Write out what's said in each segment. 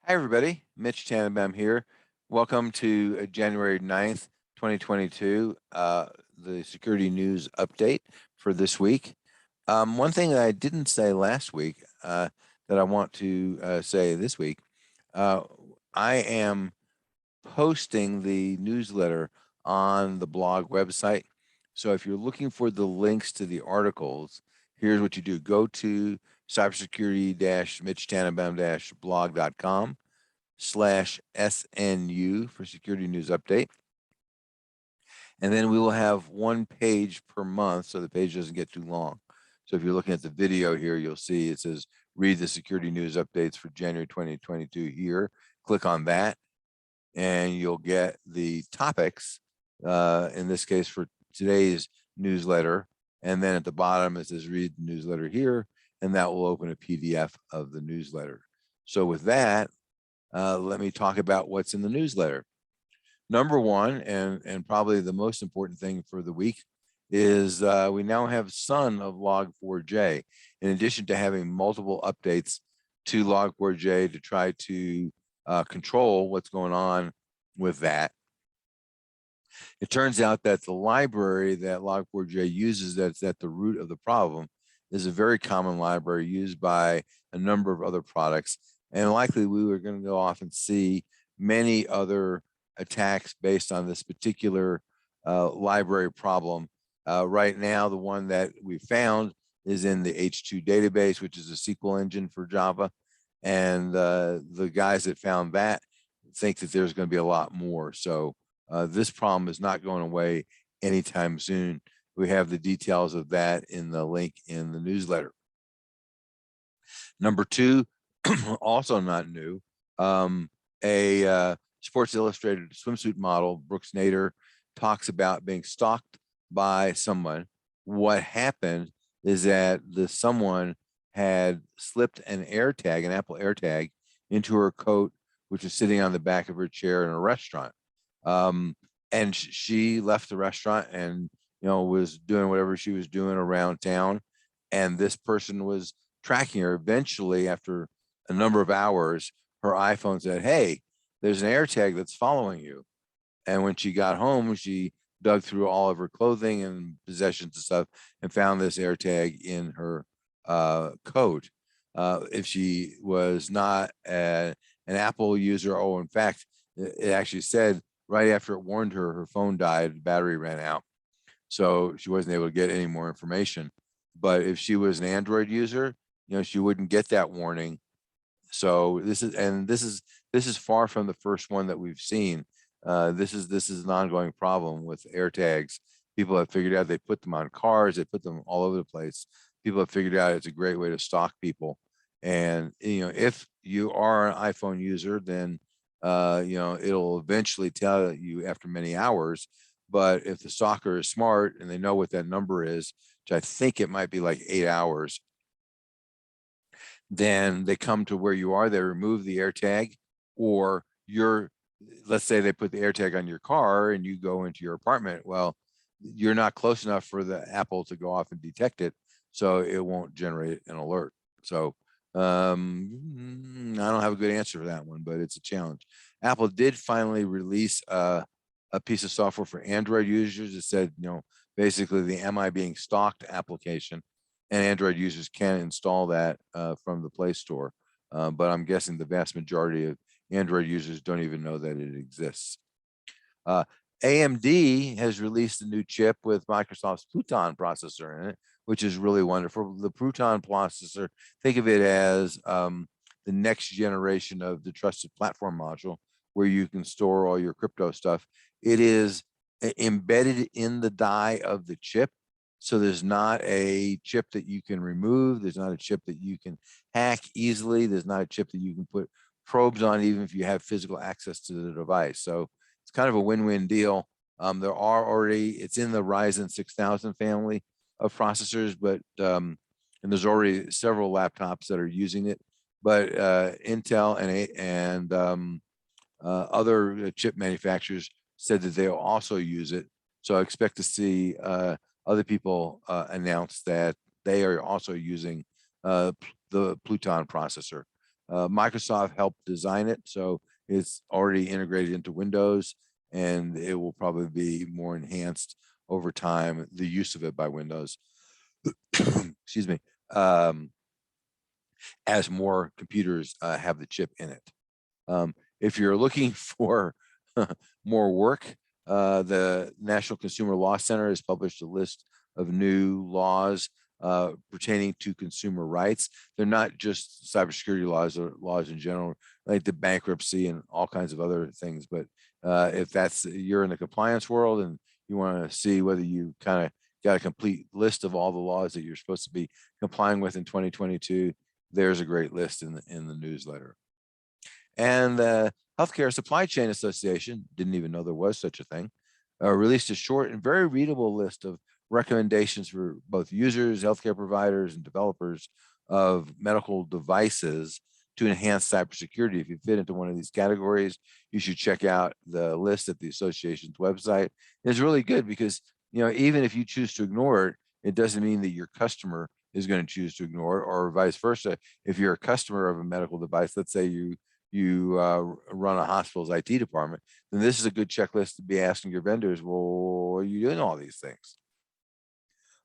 Hi, everybody. Mitch Tanenbaum here. Welcome to January 9th, 2022, the security news update for this week. One thing that I didn't say last week that I want to say this week, I am posting the newsletter on the blog website. So if you're looking for the links to the articles, here's what you do. Go to cybersecurity-mitchtanenbaum-blog.com/SNU for security news update. And then we will have one page per month so the page doesn't get too long. So if you're looking at the video here, you'll see it says read the security news updates for January 2022 here. Click on that and you'll get the topics, in this case for today's newsletter. And then at the bottom, it says read the newsletter here, and that will open a PDF of the newsletter. So with that, let me talk about what's in the newsletter. Number one, and probably the most important thing for the week, is we now have Son of Log4j. In addition to having multiple updates to Log4j to try to control what's going on with that, it turns out that the library that Log4j uses that's at the root of the problem is a very common library used by a number of other products. And likely we were going to go off and see many other attacks based on this particular library problem. Right now, the one that we found is in the H2 database, which is a SQL engine for Java. And the guys that found that think that there's going to be a lot more. So this problem is not going away anytime soon. We have the details of that in the link in the newsletter. Number two, also not new, a Sports Illustrated swimsuit model, Brooks Nader, talks about being stalked by someone. What happened is that the someone had slipped an AirTag, an Apple AirTag, into her coat, which was sitting on the back of her chair in a restaurant. And she left the restaurant and was doing whatever she was doing around town. And this person was tracking her. Eventually, after a number of hours, her iPhone said, "Hey, there's an AirTag that's following you." And when she got home, she dug through all of her clothing and possessions and stuff and found this AirTag in her coat. If she was not an Apple user, in fact, it actually said right after it warned her, her phone died, the battery ran out. So she wasn't able to get any more information. But if she was an Android user, she wouldn't get that warning. So this is far from the first one that we've seen. This is an ongoing problem with AirTags. People have figured out, they put them on cars, they put them all over the place. People have figured out it's a great way to stalk people. And if you are an iPhone user, then it'll eventually tell you after many hours. But if the stalker is smart and they know what that number is, which I think it might be like 8 hours, then they come to where you are, they remove the AirTag, or let's say they put the AirTag on your car and you go into your apartment. Well, you're not close enough for the Apple to go off and detect it, so it won't generate an alert. So I don't have a good answer for that one, but it's a challenge. Apple did finally release a piece of software for Android users. It said, basically the Am I Being Stalked application, and Android users can install that from the Play Store. But I'm guessing the vast majority of Android users don't even know that it exists. AMD has released a new chip with Microsoft's Proton processor in it, which is really wonderful. The Proton processor, think of it as the next generation of the trusted platform module, where you can store all your crypto stuff. It is embedded in the die of the chip. So there's not a chip that you can remove. There's not a chip that you can hack easily. There's not a chip that you can put probes on, even if you have physical access to the device. So it's kind of a win-win deal. It's in the Ryzen 6000 family of processors, but and there's already several laptops that are using it. But Intel and other chip manufacturers said that they'll also use it. So I expect to see other people announce that they are also using the Pluton processor. Microsoft helped design it, so it's already integrated into Windows, and it will probably be more enhanced over time, the use of it by Windows. Excuse me. As more computers have the chip in it. If you're looking for more work, the National Consumer Law Center has published a list of new laws pertaining to consumer rights. They're not just cybersecurity laws or laws in general, like the bankruptcy and all kinds of other things. But if you're in the compliance world and you want to see whether you kind of got a complete list of all the laws that you're supposed to be complying with in 2022, there's a great list in the newsletter. And the Healthcare Supply Chain Association, didn't even know there was such a thing, released a short and very readable list of recommendations for both users, healthcare providers, and developers of medical devices to enhance cybersecurity. If you fit into one of these categories, you should check out the list at the association's website. It's really good because, even if you choose to ignore it, it doesn't mean that your customer is going to choose to ignore it, or vice versa. If you're a customer of a medical device, let's say you run a hospital's IT department, then this is a good checklist to be asking your vendors, well, are you doing all these things?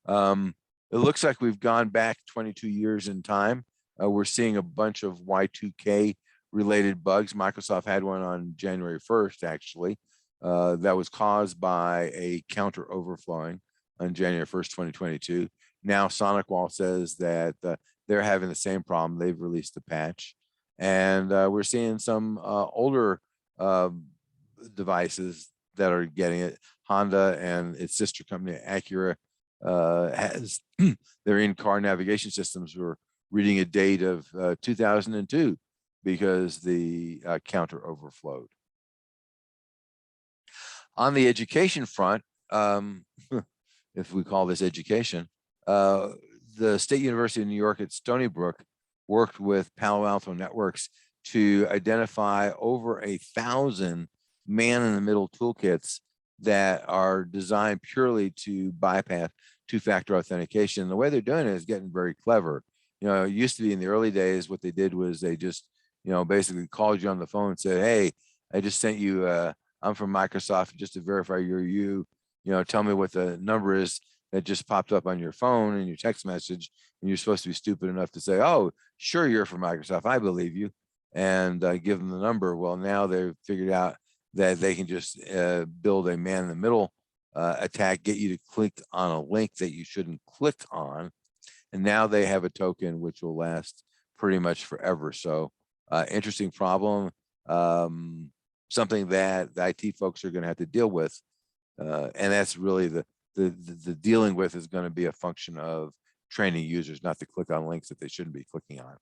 It looks like we've gone back 22 years in time. We're seeing a bunch of Y2K related bugs. Microsoft had one on January 1st, actually, that was caused by a counter overflowing on January 1st, 2022. Now SonicWall says that they're having the same problem. They've released a patch. And we're seeing some older devices that are getting it. Honda and its sister company Acura has their in-car navigation systems were reading a date of 2002 because the counter overflowed. On the education front, if we call this education, the State University of New York at Stony Brook worked with Palo Alto Networks to identify over 1,000 man-in-the-middle toolkits that are designed purely to bypass two-factor authentication. And the way they're doing it is getting very clever. It used to be in the early days, what they did was they just, basically called you on the phone and said, hey, I just sent you, I'm from Microsoft, just to verify you're you, tell me what the number is that just popped up on your phone and your text message. And you're supposed to be stupid enough to say, oh, sure, you're from Microsoft, I believe you, and give them the number. Well, now they've figured out that they can just build a man-in-the-middle attack, get you to click on a link that you shouldn't click on. And now they have a token which will last pretty much forever. So interesting problem, something that the IT folks are going to have to deal with. And that's really the dealing with is going to be a function of training users not to click on links that they shouldn't be clicking on.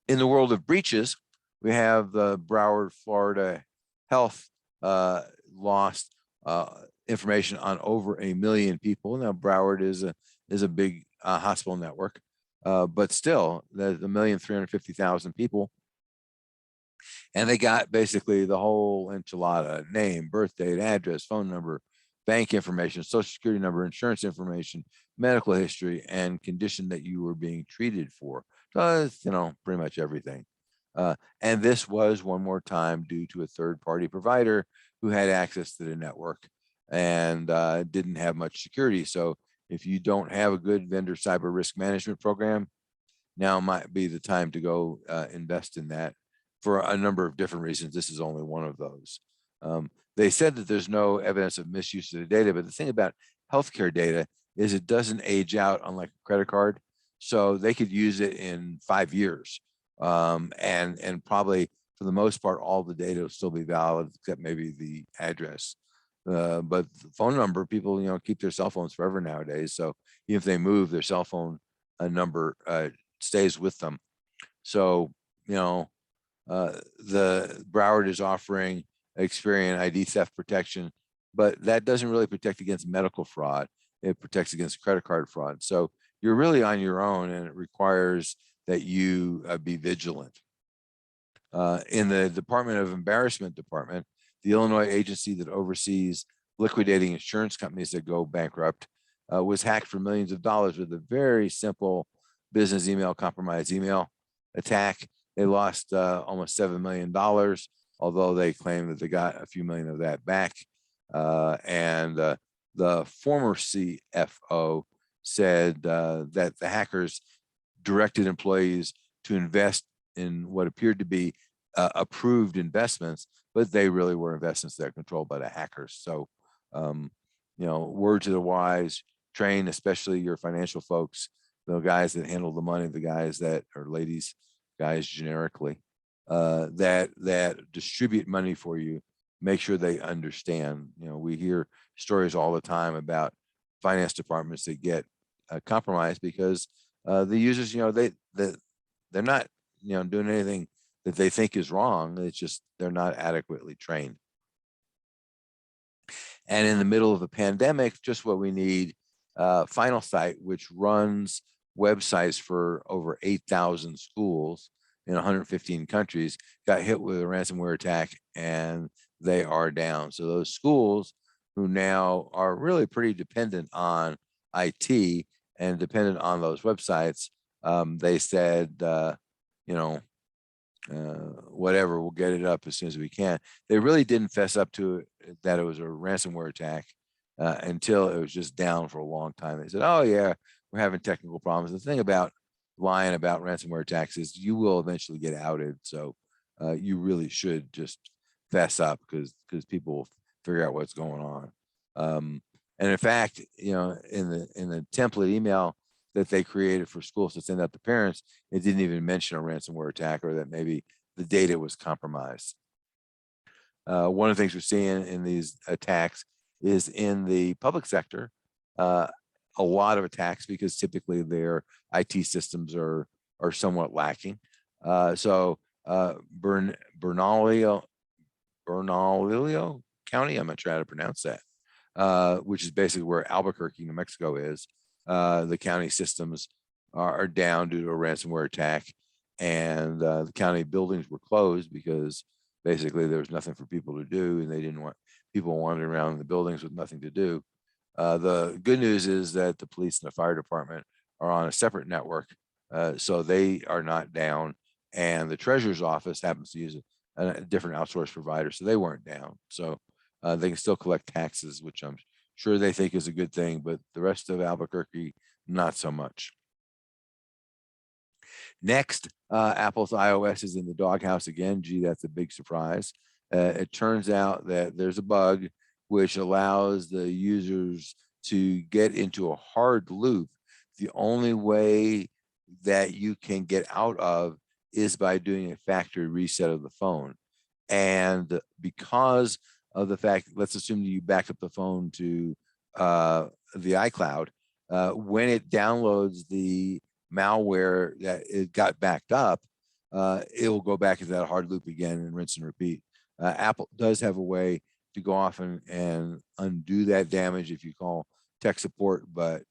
In the world of breaches, we have the Broward, Florida Health lost information on over 1 million people. Now, Broward is a big hospital network, but still, there's 1,350,000 people, and they got basically the whole enchilada: name, birth date, address, phone number, bank information, social security number, insurance information, medical history, and condition that you were being treated for. So, pretty much everything. And this was, one more time, due to a third-party provider who had access to the network and didn't have much security. So if you don't have a good vendor cyber risk management program, now might be the time to go invest in that for a number of different reasons. This is only one of those. They said that there's no evidence of misuse of the data, but the thing about healthcare data is it doesn't age out unlike a credit card. So they could use it in 5 years. And probably for the most part, all the data will still be valid, except maybe the address. But the phone number, people, keep their cell phones forever nowadays. So even if they move, their cell phone number stays with them. So, the Broward is offering Experian ID theft protection, but that doesn't really protect against medical fraud. It protects against credit card fraud. So you're really on your own, and it requires that you be vigilant. In the Department of Embarrassment Department, the Illinois agency that oversees liquidating insurance companies that go bankrupt, was hacked for millions of dollars with a very simple business email compromise email. attack. They lost almost $7 million, although they claim that they got a few million of that back. And the former CFO said that the hackers directed employees to invest in what appeared to be approved investments, but they really were investments that are controlled by the hackers. So, you know, word to the wise, train especially your financial folks, the guys that handle the money, the guys that are ladies, guys generically, that distribute money for you. Make sure they understand. You know, we hear stories all the time about finance departments that get compromised because the users, you know, they're not, you know, doing anything that they think is wrong. It's just they're not adequately trained. And in the middle of a pandemic, just what we need, Final Site, which runs websites for over 8,000 schools in 115 countries, got hit with a ransomware attack and they are down. So those schools who now are really pretty dependent on IT and dependent on those websites, they said, you know, whatever, we'll get it up as soon as we can. They really didn't fess up to it, that it was a ransomware attack until it was just down for a long time. They said, oh yeah, we're having technical problems. The thing about lying about ransomware attacks is you will eventually get outed. So you really should just fess up because people will figure out what's going on. And in fact, you know, in the template email that they created for schools to send out to parents, it didn't even mention a ransomware attack or that maybe the data was compromised. One of the things we're seeing in these attacks is in the public sector, a lot of attacks because typically their IT systems are somewhat lacking. So Bernalillo County, I'm not sure how to pronounce that, which is basically where Albuquerque, New Mexico is. The county systems are down due to a ransomware attack, and the county buildings were closed because basically there was nothing for people to do, and they didn't want people wandering around the buildings with nothing to do. The good news is that the police and the fire department are on a separate network, so they are not down, and the treasurer's office happens to use a different outsourced provider, so they weren't down. So they can still collect taxes, which I'm sure they think is a good thing, but the rest of Albuquerque, not so much. Next, Apple's iOS is in the doghouse again. Gee, that's a big surprise. It turns out that there's a bug which allows the users to get into a hard loop. The only way that you can get out of is by doing a factory reset of the phone. And because of the fact, let's assume that you back up the phone to the iCloud, when it downloads the malware that it got backed up, it will go back into that hard loop again and rinse and repeat. Apple does have a way to go off and undo that damage if you call tech support, but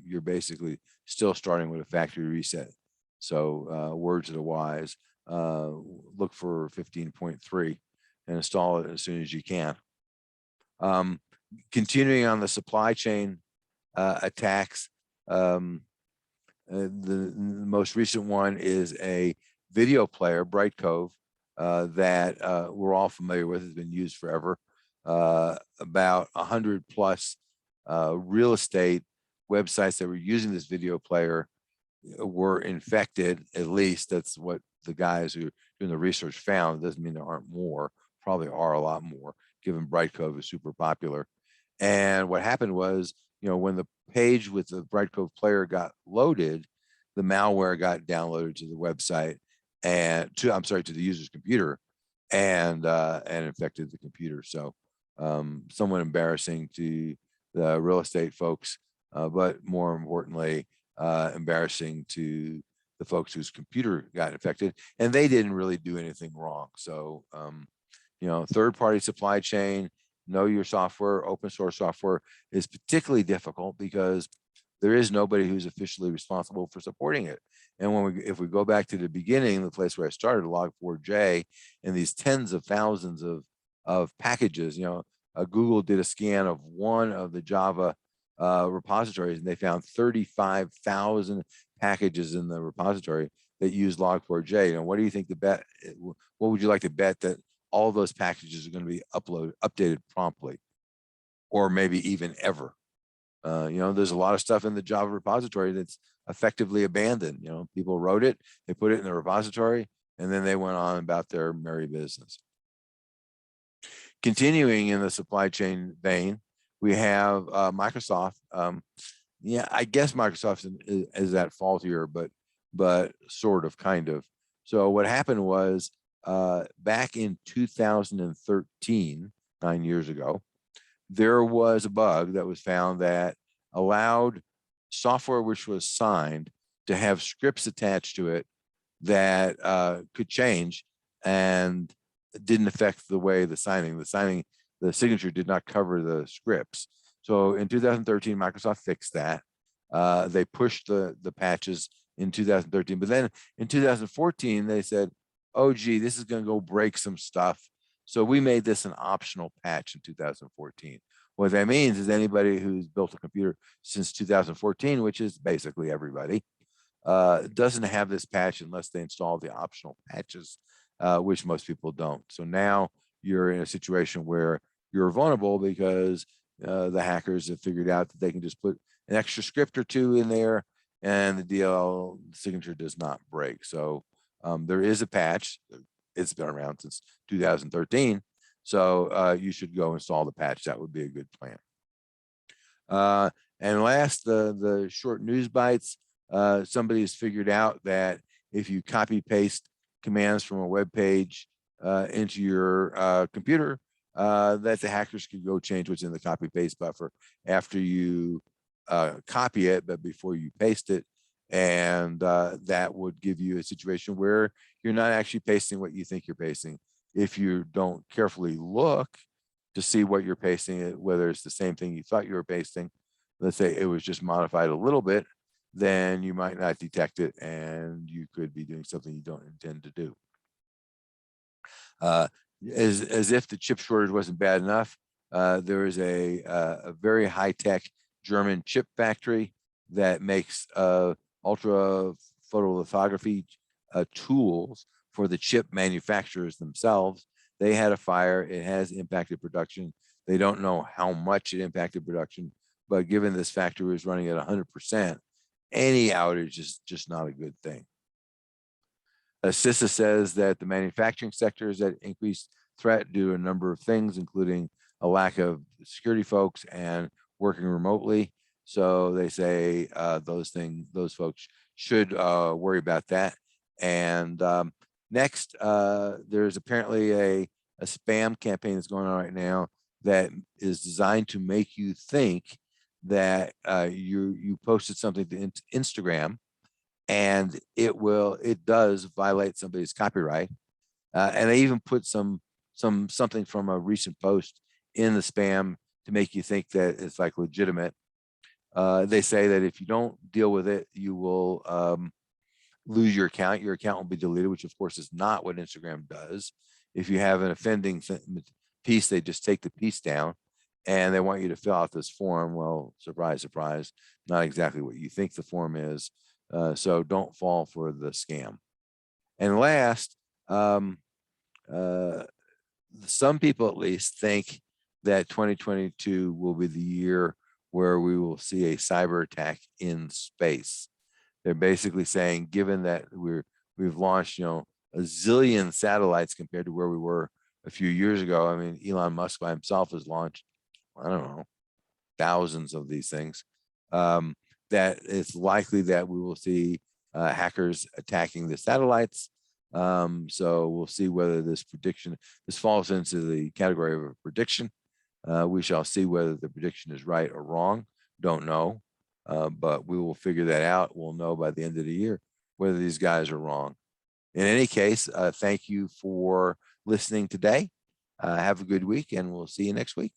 you're basically still starting with a factory reset. So word to the wise, look for 15.3 and install it as soon as you can. Continuing on the supply chain attacks, the most recent one is a video player, Brightcove, that we're all familiar with, has been used forever. About 100 plus real estate websites that were using this video player were infected. At least that's what the guys who are doing the research found. It doesn't mean there aren't more, probably are a lot more, given Brightcove is super popular. And what happened was, you know, when the page with the Brightcove player got loaded, the malware got downloaded to the website and to the user's computer and infected the computer. So somewhat embarrassing to the real estate folks, but more importantly, embarrassing to the folks whose computer got infected, and they didn't really do anything wrong. So, you know, third-party supply chain, know your software, open source software is particularly difficult because there is nobody who's officially responsible for supporting it. And if we go back to the beginning, the place where I started, Log4j, and these tens of thousands of packages, you know, Google did a scan of one of the Java repositories, and they found 35,000 packages in the repository that use Log4j. And what do you think the bet? What would you like to bet that all those packages are going to be updated promptly, or maybe even ever? There's a lot of stuff in the Java repository that's effectively abandoned. People wrote it, they put it in the repository, and then they went on about their merry business. Continuing in the supply chain vein, we have Microsoft. Yeah, I guess Microsoft is at fault here, but sort of, kind of. So what happened was back in 2013, 9 years ago, there was a bug that was found that allowed software which was signed to have scripts attached to it that could change and didn't affect the way the signature did not cover the scripts. So in 2013, Microsoft fixed that. They pushed the patches in 2013, but then in 2014, they said, oh, gee, this is going to go break some stuff. So we made this an optional patch in 2014. What that means is anybody who's built a computer since 2014, which is basically everybody, doesn't have this patch unless they install the optional patches, which most people don't. So now you're in a situation where you're vulnerable because the hackers have figured out that they can just put an extra script or two in there and the DLL signature does not break. So there is a patch. It's been around since 2013. So you should go install the patch. That would be a good plan. And last, the short news bites. Somebody's figured out that if you copy paste commands from a web page into your computer, that the hackers could go change what's in the copy paste buffer after you copy it, but before you paste it. And that would give you a situation where you're not actually pasting what you think you're pasting. If you don't carefully look to see what you're pasting, whether it's the same thing you thought you were pasting, let's say it was just modified a little bit, then you might not detect it and you could be doing something you don't intend to do. As if the chip shortage wasn't bad enough, there is a very high-tech German chip factory that makes ultra photolithography tools for the chip manufacturers themselves. They had a fire. It has impacted production. They don't know how much it impacted production, but given this factory was running at 100%, any outage is just not a good thing. CISA says that the manufacturing sector is at increased threat due to a number of things, including a lack of security folks and working remotely. So they say those folks should worry about that. And next, there's apparently a spam campaign that's going on right now that is designed to make you think that you posted something to Instagram, and it does violate somebody's copyright. And they even put something from a recent post in the spam to make you think that it's like legitimate. They say that if you don't deal with it, you will lose your account. Your account will be deleted, which of course is not what Instagram does. If you have an offending piece, they just take the piece down and they want you to fill out this form. Well, surprise, surprise, not exactly what you think the form is. So don't fall for the scam. And last, some people at least think that 2022 will be the year where we will see a cyber attack in space. They're basically saying, given that we've launched, a zillion satellites compared to where we were a few years ago. I mean, Elon Musk by himself has launched, I don't know, thousands of these things. That it's likely that we will see hackers attacking the satellites. So we'll see whether this falls into the category of a prediction. We shall see whether the prediction is right or wrong. Don't know, but we will figure that out. We'll know by the end of the year whether these guys are wrong. In any case, thank you for listening today. Have a good week, and we'll see you next week.